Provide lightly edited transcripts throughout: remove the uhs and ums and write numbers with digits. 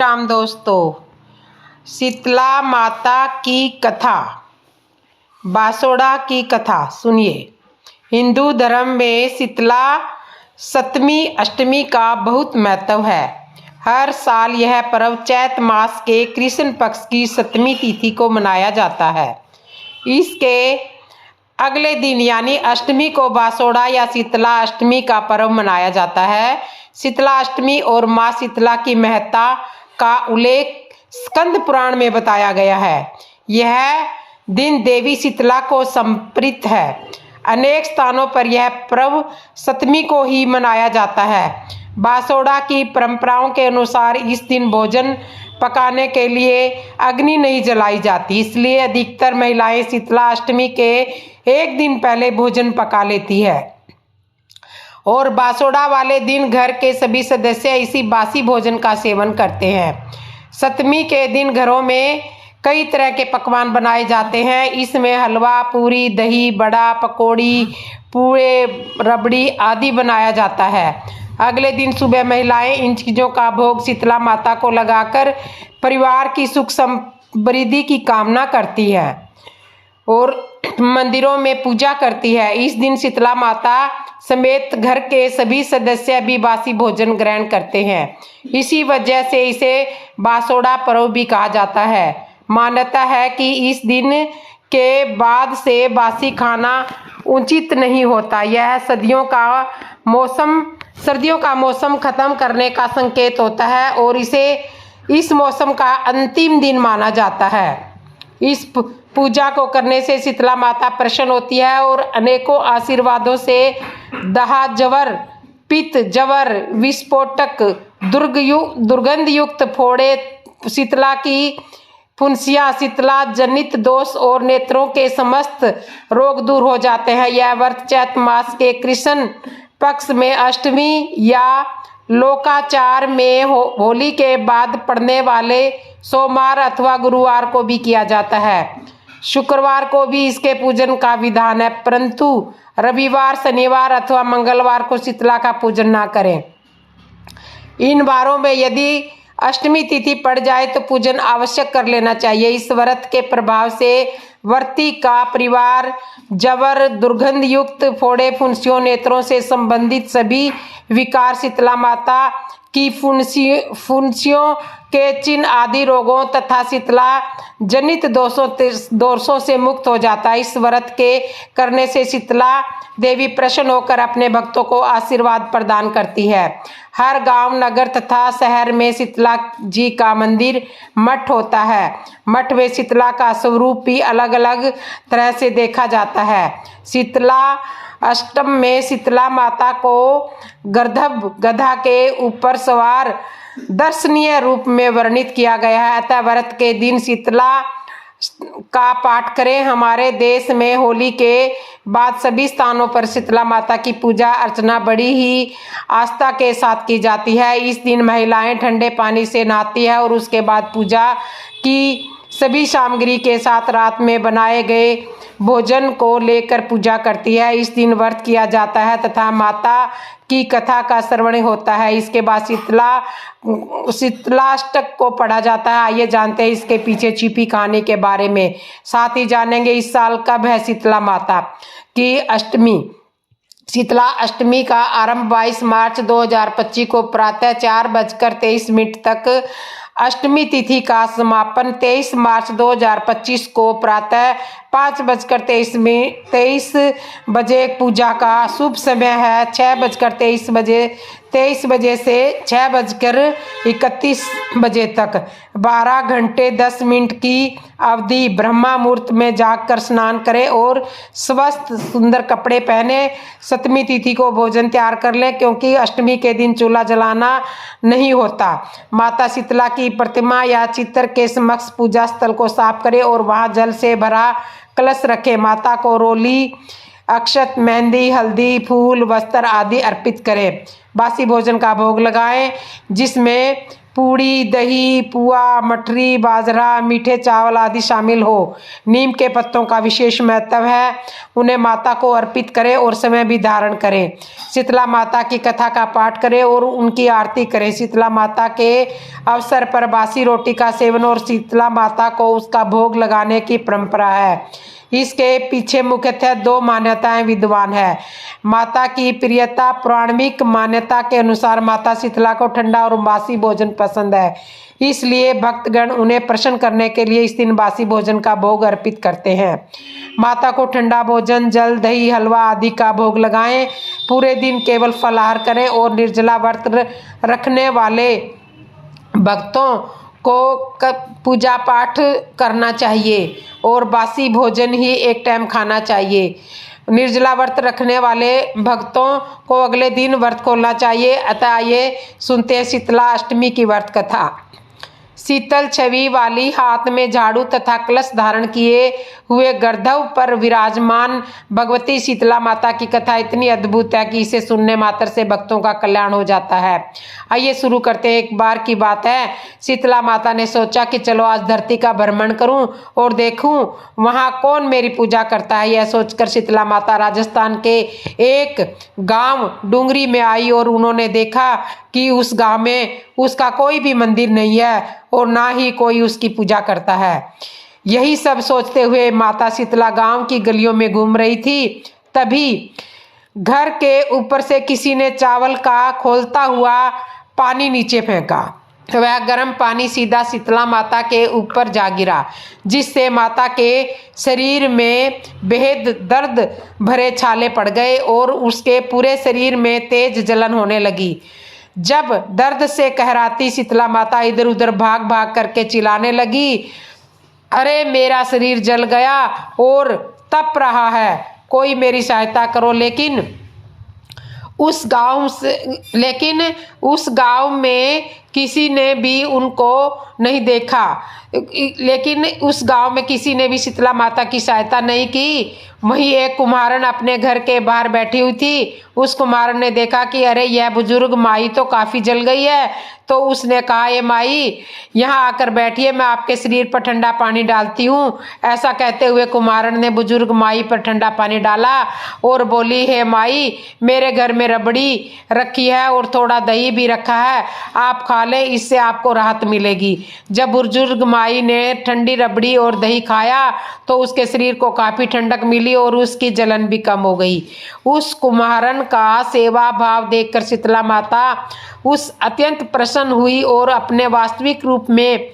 राम दोस्तों, शीतला माता की कथा, बासोड़ा की कथा सुनिए। हिंदू धर्म में शीतला सप्तमी अष्टमी का बहुत महत्व है। हर साल यह पर्व चैत मास के कृष्ण पक्ष की सप्तमी तिथि को मनाया जाता है। इसके अगले दिन यानी अष्टमी को बासोड़ा या शीतला अष्टमी का पर्व मनाया जाता है। शीतला अष्टमी और माँ शीतला की महत्ता का उल्लेख स्कंद पुराण में बताया गया है। यह दिन देवी शीतला को समर्पित है। अनेक स्थानों पर यह पर्व सप्तमी को ही मनाया जाता है। बासोड़ा की परंपराओं के अनुसार इस दिन भोजन पकाने के लिए अग्नि नहीं जलाई जाती, इसलिए अधिकतर महिलाएं शीतला अष्टमी के एक दिन पहले भोजन पका लेती है और बासोड़ा वाले दिन घर के सभी सदस्य इसी बासी भोजन का सेवन करते हैं। सप्तमी के दिन घरों में कई तरह के पकवान बनाए जाते हैं। इसमें हलवा, पूरी, दही बड़ा, पकौड़ी, पूड़े, रबड़ी आदि बनाया जाता है। अगले दिन सुबह महिलाएं इन चीज़ों का भोग शीतला माता को लगाकर परिवार की सुख समृद्धि की कामना करती है और मंदिरों में पूजा करती है। इस दिन शीतला माता समेत घर के सभी सदस्य भी बासी भोजन ग्रहण करते हैं। इसी वजह से इसे बासोड़ा पर्व भी कहा जाता है। मान्यता है कि इस दिन के बाद से बासी खाना उचित नहीं होता। यह सर्दियों का मौसम खत्म करने का संकेत होता है और इसे इस मौसम का अंतिम दिन माना जाता है। इस पूजा को करने से शीतला माता प्रसन्न होती है और अनेकों आशीर्वादों से दाह जवर, पित्त जवर, विस्फोटक, दुर्गंध युक्त फोड़े, शीतला की फुंसियाँ, शीतला जनित दोष और नेत्रों के समस्त रोग दूर हो जाते हैं। यह व्रत चैत मास के कृष्ण पक्ष में अष्टमी या लोकाचार में होली के बाद पड़ने वाले सोमवार अथवा गुरुवार को भी किया जाता है। शुक्रवार को भी इसके पूजन का विधान है, परंतु रविवार, शनिवार अथवा मंगलवार को शीतला का पूजन ना करें। इन वारों में यदि अष्टमी तिथि पड़ जाए तो पूजन आवश्यक कर लेना चाहिए। इस व्रत के प्रभाव से व्रती का परिवार जवर, दुर्गंध युक्त फोड़े, फुंसियों, नेत्रों से संबंधित सभी विकार, शीतला माता की फुंसियों के चिन्ह आदि रोगों तथा शीतला जनित दोषों से मुक्त हो जाता है। इस व्रत के करने से शीतला देवी प्रसन्न होकर अपने भक्तों को आशीर्वाद प्रदान करती है। हर गांव, नगर तथा शहर में शीतला जी का मंदिर, मठ होता है। मठ में शीतला का स्वरूप भी अलग अलग तरह से देखा जाता है। शीतला अष्टम में शीतला माता को गर्दभ गधा के ऊपर सवार दर्शनीय रूप में वर्णित किया गया है। अतः व्रत के दिन शीतला का पाठ करें। हमारे देश में होली के बाद सभी स्थानों पर शीतला माता की पूजा अर्चना बड़ी ही आस्था के साथ की जाती है। इस दिन महिलाएं ठंडे पानी से नहाती है और उसके बाद पूजा की सभी सामग्री के साथ रात में बनाए गए भोजन को लेकर पूजा करती है। इस दिन व्रत किया जाता है तथा माता की कथा का श्रवण होता है। इसके बाद शीतलाष्टक को पढ़ा जाता है। आइए जानते हैं इसके पीछे छिपी कहानी के बारे में। साथ ही जानेंगे इस साल कब है शीतला माता की अष्टमी। शीतला अष्टमी का आरंभ 22 मार्च 2025 को प्रातः 4:23 तक, अष्टमी तिथि का समापन 23 मार्च 2025 को प्रातः 5:23 बजे। पूजा का शुभ समय है 6:23 बजे से 6:31 बजे तक। 12 घंटे 10 मिनट की अवधि। ब्रह्मा मुहूर्त में जागकर स्नान करें और स्वस्थ सुंदर कपड़े पहने सप्तमी तिथि को भोजन तैयार कर लें, क्योंकि अष्टमी के दिन चूल्हा जलाना नहीं होता। माता शीतला की प्रतिमा या चित्र के समक्ष पूजा स्थल को साफ करें और वहां जल से भरा कलश रखें। माता को रोली, अक्षत, मेहंदी, हल्दी, फूल, वस्त्र आदि अर्पित करें। बासी भोजन का भोग लगाएं, जिसमें पूड़ी, दही, पुआ, मठरी, बाजरा, मीठे चावल आदि शामिल हो। नीम के पत्तों का विशेष महत्व है। उन्हें माता को अर्पित करें और समय भी धारण करें। शीतला माता की कथा का पाठ करें और उनकी आरती करें। शीतला माता के अवसर पर बासी रोटी का सेवन और शीतला माता को उसका भोग लगाने की परंपरा है। इसके पीछे मुख्यतः दो मान्यताएं विद्वान है। माता की प्रियता। पौराणिक मान्यता के अनुसार माता शीतला को ठंडा और बासी भोजन पसंद है, इसलिए भक्तगण उन्हें प्रसन्न करने के लिए इस दिन बासी भोजन का भोग अर्पित करते हैं। माता को ठंडा भोजन, जल, दही, हलवा आदि का भोग लगाएं। पूरे दिन केवल फलाहार करें और निर्जला व्रत रखने वाले भक्तों को पूजा पाठ करना चाहिए और बासी भोजन ही एक टाइम खाना चाहिए। निर्जला व्रत रखने वाले भक्तों को अगले दिन व्रत खोलना चाहिए। अतः ये सुनते हैं शीतला अष्टमी की व्रत कथा। शीतल छवि वाली, हाथ में झाड़ू तथा कलश धारण किए हुए गर्दभ पर विराजमान भगवती शीतला माता की कथा इतनी अद्भुत है कि इसे सुनने मात्र से भक्तों का कल्याण हो जाता है। आइए शुरू करते हैं। एक बार की बात है, शीतला माता ने सोचा कि चलो आज धरती का भ्रमण करूं और देखूं वहां कौन मेरी पूजा करता है। यह सोचकर शीतला माता राजस्थान के एक गांव डूंगरी में आई और उन्होंने देखा कि उस गांव में उसका कोई भी मंदिर नहीं है और ना ही कोई उसकी पूजा करता है। यही सब सोचते हुए माता शीतला गांव की गलियों में घूम रही थी। तभी घर के ऊपर से किसी ने चावल का खौलता हुआ पानी नीचे फेंका। वह गर्म पानी सीधा शीतला माता के ऊपर जा गिरा, जिससे माता के शरीर में बेहद दर्द भरे छाले पड़ गए और उसके पूरे शरीर में तेज जलन होने लगी। जब दर्द से कहराती शीतला माता इधर उधर भाग भाग करके चिल्लाने लगी, अरे मेरा शरीर जल गया और तप रहा है, कोई मेरी सहायता करो। लेकिन उस गांव में किसी ने भी उनको नहीं देखा। लेकिन उस गांव में किसी ने भी शीतला माता की सहायता नहीं की। वहीं एक कुम्हारन अपने घर के बाहर बैठी हुई थी। उस कुम्हारन ने देखा कि अरे यह बुजुर्ग माई तो काफ़ी जल गई है, तो उसने कहा, ये माई यहाँ आकर बैठिए, मैं आपके शरीर पर ठंडा पानी डालती हूँ। ऐसा कहते हुए कुम्हारन ने बुजुर्ग माई पर ठंडा पानी डाला और बोली, हे माई, मेरे घर में रबड़ी रखी है और थोड़ा दही भी रखा है, आप खा लें, इससे आपको राहत मिलेगी। जब बुजुर्ग माई ने ठंडी रबड़ी और दही खाया तो उसके शरीर को काफ़ी ठंडक मिली और उसकी जलन भी कम हो गई। उस कुम्हारन का सेवा भाव देखकर शीतला माता उस अत्यंत प्रसन्न हुई और अपने वास्तविक रूप में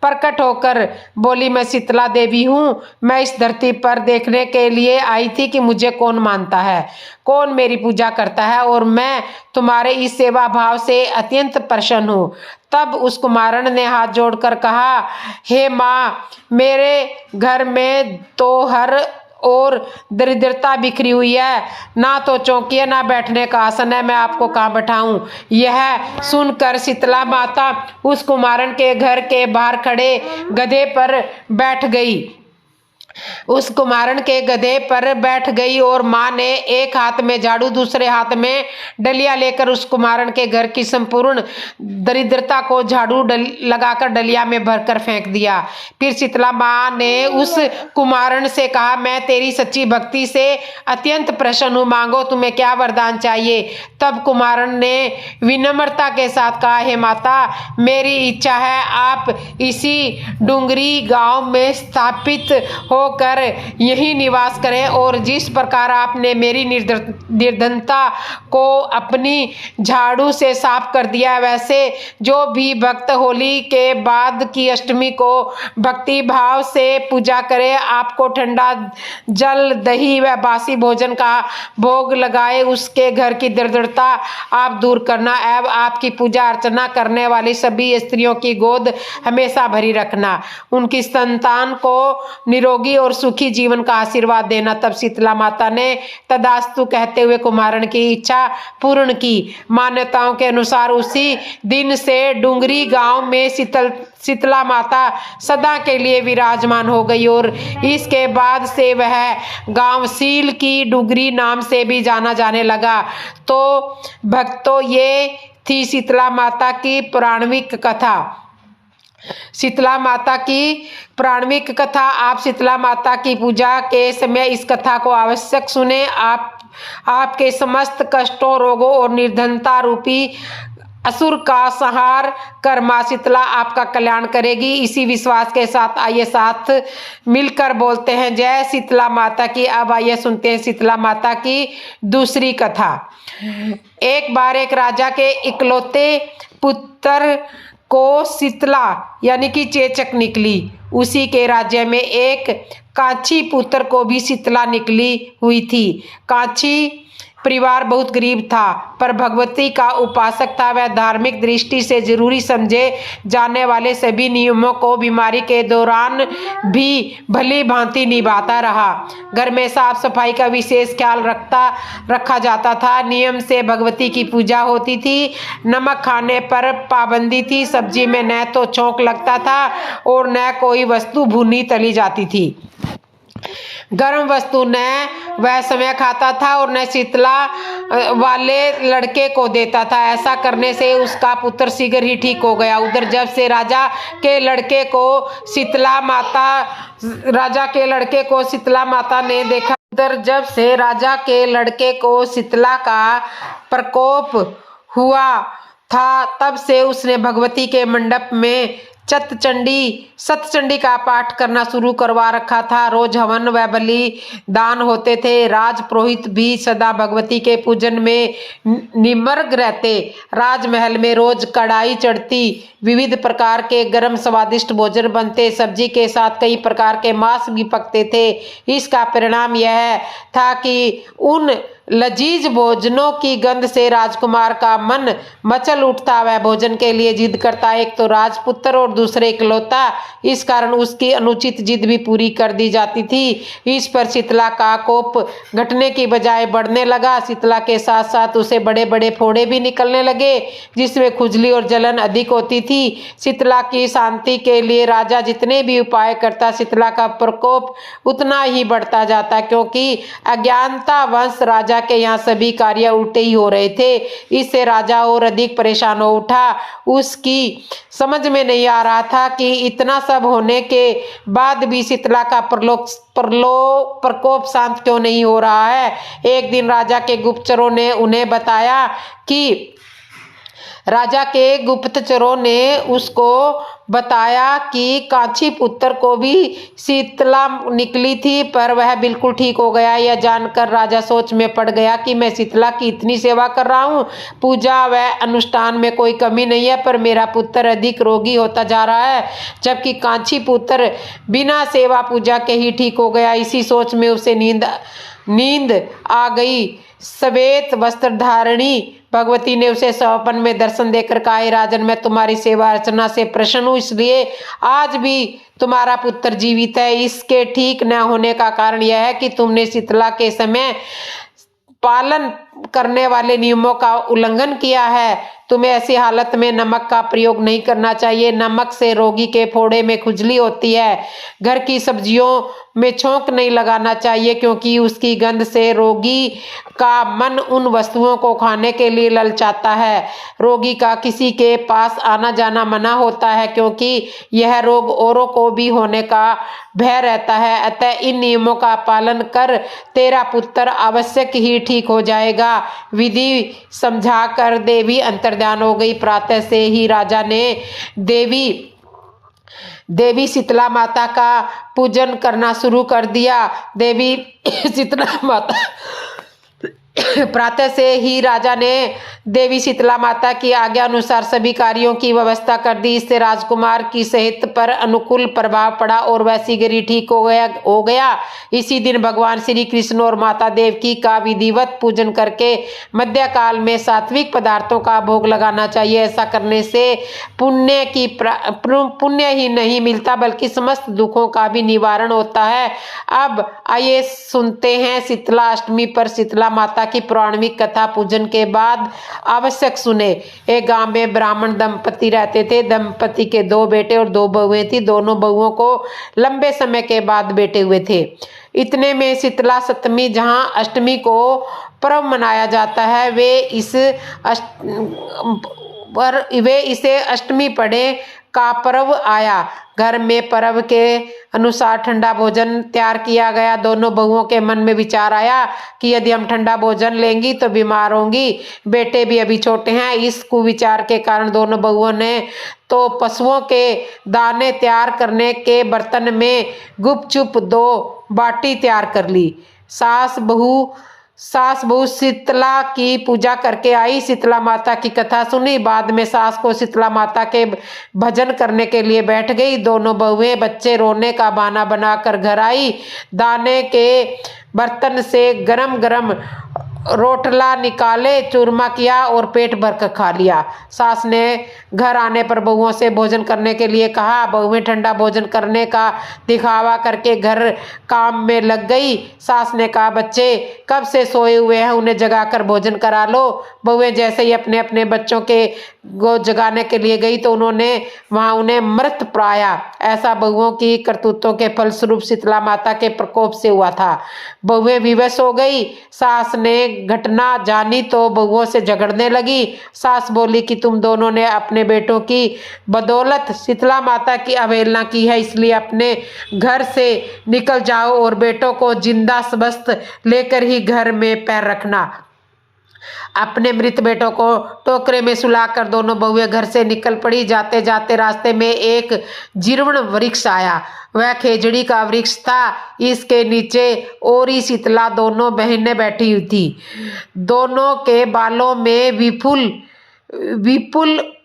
प्रकट होकर बोली, मैं शीतला देवी हूँ। मैं इस धरती पर देखने के लिए आई थी कि मुझे कौन मानता है, कौन मेरी पूजा करता है, और मैं तुम्हारे इस सेवा भाव से अत्यंत प्रसन्न हूँ। तब उस कुम्हारन ने हाथ जोड़कर कहा, हे माँ, मेरे घर में तो हर और दरिद्रता बिखरी हुई है, ना तो चौकी है ना बैठने का आसन है, मैं आपको कहाँ बैठाऊं। यह सुनकर शीतला माता उस कुम्हारन के घर के बाहर खड़े गधे पर बैठ गई। उस कुम्हारन के गधे पर बैठ गई और माँ ने एक हाथ में झाड़ू दूसरे हाथ में डलिया लेकर उस कुम्हारन के घर की संपूर्ण दरिद्रता को झाड़ू लगाकर डलिया में भरकर फेंक दिया। फिर शीतला माँ ने उस कुम्हारन से कहा, मैं तेरी सच्ची भक्ति से अत्यंत प्रसन्न हूँ, मांगो तुम्हें क्या वरदान चाहिए। तब कुम्हारन ने विनम्रता के साथ कहा, हे माता, मेरी इच्छा है आप इसी डूंगरी गांव में स्थापित होकर यही निवास करें और जिस प्रकार आपने मेरी निर्धनता को अपनी झाड़ू से साफ कर दिया, वैसे जो भी भक्त होली के बाद की अष्टमी को भक्ति भाव से पूजा करे, आपको ठंडा जल, दही व बासी भोजन का भोग लगाए, उसके घर की दरिद्रता आप दूर करना एवं आपकी पूजा अर्चना करने वाली सभी स्त्रियों की गोद हमेशा भरी रखना, उनकी संतान को निरोगी और सुखी जीवन का आशीर्वाद देना। तब शीतला माता ने तदास्तु कहते हुए कुम्हारन की इच्छा पूर्ण की। मान्यताओं के अनुसार उसी दिन से डूंगरी गांव में शीतला माता सदा के लिए विराजमान हो गई और इसके बाद से वह गांव सील की डूंगरी नाम से भी जाना जाने लगा। तो भक्तों, ये थी शीतला माता की पौराणिक कथा। शीतला माता की पौराणिक कथा। आप शीतला माता की पूजा के समय इस कथा को अवश्य सुने। आपके समस्त कष्टों, रोगों और निर्धनता रूपी असुर का संहार कर माँ शीतला आपका कल्याण करेगी। इसी विश्वास के साथ आइए साथ मिलकर बोलते हैं जय शीतला माता की। अब आइए सुनते हैं शीतला माता की दूसरी कथा। एक बार एक राजा के इकलौते पुत्र को शीतला यानी कि चेचक निकली। उसी के राज्य में एक कांची पुत्र को भी शीतला निकली हुई थी। कांची परिवार बहुत गरीब था, पर भगवती का उपासक था। वह धार्मिक दृष्टि से जरूरी समझे जाने वाले सभी नियमों को बीमारी के दौरान भी भली भांति निभाता रहा। घर में साफ सफाई का विशेष ख्याल रखा जाता था। नियम से भगवती की पूजा होती थी। नमक खाने पर पाबंदी थी। सब्जी में न तो छौंक लगता था और न कोई वस्तु भुनी तली जाती थी। गर्म वस्तु न वह समय खाता था और न शीतला वाले लड़के को देता था। ऐसा करने से उसका पुत्र शीघ्र ही ठीक हो गया। उधर जब से राजा के लड़के को शीतला माता ने देखा, उधर जब से राजा के लड़के को शीतला का प्रकोप हुआ था, तब से उसने भगवती के मंडप में सतचंडी का पाठ करना शुरू करवा रखा था। रोज हवन व बलि दान होते थे। राजपुरोहित भी सदा भगवती के पूजन में निमग्न रहते। राजमहल में रोज कढ़ाई चढ़ती, विविध प्रकार के गर्म स्वादिष्ट भोजन बनते, सब्जी के साथ कई प्रकार के मांस भी पकते थे। इसका परिणाम यह था कि उन लजीज भोजनों की गंध से राजकुमार का मन मचल उठता। वह भोजन के लिए जिद करता। एक तो राजपुत्र और दूसरे इकलौता, इस कारण उसकी अनुचित जिद भी पूरी कर दी जाती थी। इस पर शीतला का कोप घटने की बजाय बढ़ने लगा। शीतला के साथ साथ उसे बड़े बड़े फोड़े भी निकलने लगे, जिसमें खुजली और जलन अधिक होती थी। शीतला की शांति के लिए राजा जितने भी उपाय करता, शीतला का प्रकोप उतना ही बढ़ता जाता, क्योंकि अज्ञानतावश राजा के यहाँ सभी कार्य उल्टे ही हो रहे थे। इससे राजा और अधिक परेशान हो उठा। उसकी समझ में नहीं आ रहा था कि इतना सब होने के बाद भी शीतला का प्रकोप शांत क्यों नहीं हो रहा है। एक दिन राजा के गुप्तचरों ने उन्हें बताया कि कांची पुत्र को भी शीतला निकली थी, पर वह बिल्कुल ठीक हो गया। यह जानकर राजा सोच में पड़ गया कि मैं शीतला की इतनी सेवा कर रहा हूँ, पूजा व अनुष्ठान में कोई कमी नहीं है, पर मेरा पुत्र अधिक रोगी होता जा रहा है, जबकि कांची पुत्र बिना सेवा पूजा के ही ठीक हो गया। इसी सोच में उसे नींद आ गई। श्वेत वस्त्र धारणी भगवती ने उसे स्वप्न में दर्शन देकर कहा, राजन, मैं तुम्हारी सेवा अर्चना से प्रसन्न हूँ, इसलिए आज भी तुम्हारा पुत्र जीवित है। इसके ठीक न होने का कारण यह है कि तुमने शीतला के समय पालन करने वाले नियमों का उल्लंघन किया है। तुम्हें ऐसी हालत में नमक का प्रयोग नहीं करना चाहिए। नमक से रोगी के फोड़े में खुजली होती है। घर की सब्जियों में छौंक नहीं लगाना चाहिए, क्योंकि उसकी गंध से रोगी का मन उन वस्तुओं को खाने के लिए ललचाता है। रोगी का किसी के पास आना जाना मना होता है, क्योंकि यह रोग औरों को भी होने का भय रहता है। अतः इन नियमों का पालन कर तेरा पुत्र आवश्यक ही ठीक हो जाएगा। विधि समझाकर देवी अंतर्ध्यान हो गई। प्रातः से ही राजा ने देवी शीतला माता का पूजन करना शुरू कर दिया। प्रातः से ही राजा ने देवी शीतला माता की आज्ञा अनुसार सभी कार्यों की व्यवस्था कर दी। इससे राजकुमार की सेहत पर अनुकूल प्रभाव पड़ा और वह शीघ्र ही ठीक हो गया। इसी दिन भगवान श्री कृष्ण और माता देवकी का विधिवत पूजन करके मध्यकाल में सात्विक पदार्थों का भोग लगाना चाहिए। ऐसा करने से पुण्य ही नहीं मिलता, बल्कि समस्त दुखों का भी निवारण होता है। अब आइए सुनते हैं शीतला अष्टमी पर शीतला माता माता की पौराणिक कथा पूजन के बाद आवश्यक सुने। एक गांव में ब्राह्मण दंपति रहते थे। दंपति के 2 बेटे और 2 बहुएं थी। दोनों बहुओं को लंबे समय के बाद बेटे हुए थे। इतने में शीतला सप्तमी, जहां अष्टमी को पर्व मनाया जाता है, वे इसे अष्टमी पढ़े का पर्व आया। घर में पर्व के अनुसार ठंडा भोजन तैयार किया गया। दोनों बहुओं के मन में विचार आया कि यदि हम ठंडा भोजन लेंगी तो बीमार होंगी, बेटे भी अभी छोटे हैं। इस कुविचार के कारण दोनों बहुओं ने तो पशुओं के दाने तैयार करने के बर्तन में गुपचुप 2 बाटी तैयार कर ली। सास बहू शीतला की पूजा करके आई। शीतला माता की कथा सुनी। बाद में सास को शीतला माता के भजन करने के लिए बैठ गई। दोनों बहुएं बच्चे रोने का बहाना बनाकर घर आई। दाने के बर्तन से गरम गरम रोटला निकाले, चूरमा किया और पेट भर कर खा लिया। सास ने घर आने पर बहुओं से भोजन करने के लिए कहा। बहुएं ठंडा भोजन करने का दिखावा करके घर काम में लग गई। सास ने कहा, बच्चे कब से सोए हुए हैं, उन्हें जगाकर भोजन करा लो। बहुएं जैसे ही अपने अपने बच्चों के को जगाने के लिए गई तो उन्होंने वहां उन्हें मृत पाया। ऐसा बहुओं की करतूतों के फलस्वरूप शीतला माता के प्रकोप से हुआ था। बहुएं विवश हो गई। सास ने घटना जानी तो बहुओं से झगड़ने लगी। सास बोली कि तुम दोनों ने अपने बेटों की बदौलत शीतला माता की अवहेलना की है, इसलिए अपने घर से निकल जाओ और बेटों को जिंदा स्वस्थ लेकर ही घर में पैर रखना। अपने मृत बेटों को टोकरे में सुलाकर दोनों बहुएं घर से निकल पड़ी। जाते जाते रास्ते में एक जीर्ण वृक्ष आया। वह खेजड़ी का वृक्ष था। इसके नीचे ओरी शीतला दोनों बहनें बैठी हुई थी। दोनों के बालों में विपुल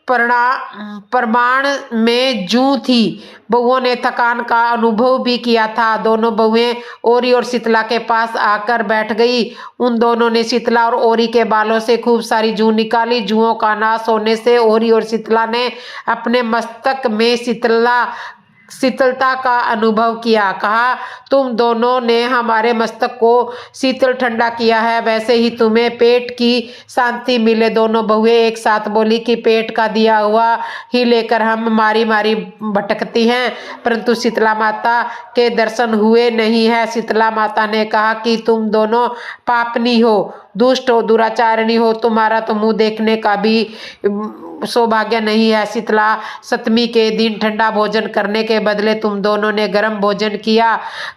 प्रमाण में जूं थी। बहुओं ने थकान का अनुभव भी किया था। दोनों बहुएं ओरी और शीतला के पास आकर बैठ गई। उन दोनों ने शीतला और ओरी के बालों से खूब सारी जूं निकाली। जूओं का नाश होने से ओरी और शीतला ने अपने मस्तक में शीतलता का अनुभव किया। कहा, तुम दोनों ने हमारे मस्तक को शीतल ठंडा किया है, वैसे ही तुम्हें पेट की शांति मिले। दोनों बहुएं एक साथ बोली कि पेट का दिया हुआ ही लेकर हम मारी मारी भटकती हैं, परंतु शीतला माता के दर्शन हुए नहीं है। शीतला माता ने कहा कि तुम दोनों पापनी हो, दुष्ट हो, दुराचारिणी हो, तुम्हारा तो मुंह देखने का भी सौभाग्य नहीं है। शीतला सप्तमी के दिन ठंडा भोजन करने के बदले तुम दोनों ने गर्म भोजन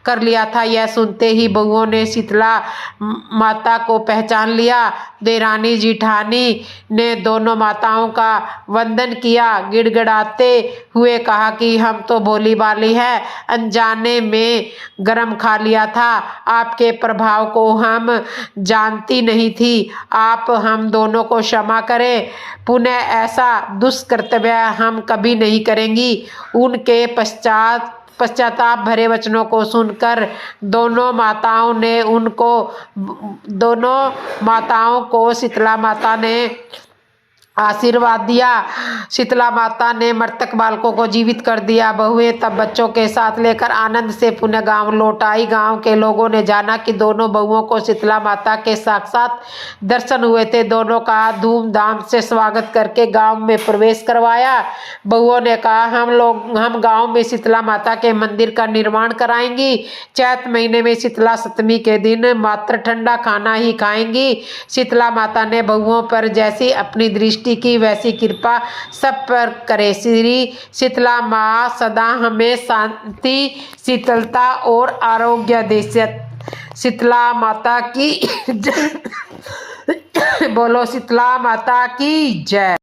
कर लिया था। यह सुनते ही बहुओं ने शीतला माता को पहचान लिया। देरानी जिठानी ने दोनों माताओं का वंदन किया। गिड़गिड़ाते हुए कहा कि हम तो भोली भाली है, अनजाने में गरम खा लिया था। आपके प्रभाव को हम जानती नहीं थी। आप हम दोनों को क्षमा करें। पुनः ऐसा दुष्कर्तव्य हम कभी नहीं करेंगी। उनके पश्चाताप भरे वचनों को सुनकर दोनों माताओं को शीतला माता ने आशीर्वाद दिया। शीतला माता ने मृतक बालकों को जीवित कर दिया। बहुएं तब बच्चों के साथ लेकर आनंद से पुनः गांव लौट आई। गांव के लोगों ने जाना कि दोनों बहुओं को शीतला माता के साक्षात दर्शन हुए थे। दोनों का धूमधाम से स्वागत करके गांव में प्रवेश करवाया। बहुओं ने कहा, हम गांव में शीतला माता के मंदिर का निर्माण कराएंगी। चैत महीने में शीतला सप्तमी के दिन मात्र ठंडा खाना ही खाएंगी। शीतला माता ने बहुओं पर जैसी अपनी दृष्टि की वैसी कृपा सब पर करे। श्री शीतला माँ सदा हमें शांति, शीतलता और आरोग्य दे। शीतला माता की बोलो शीतला माता की जय।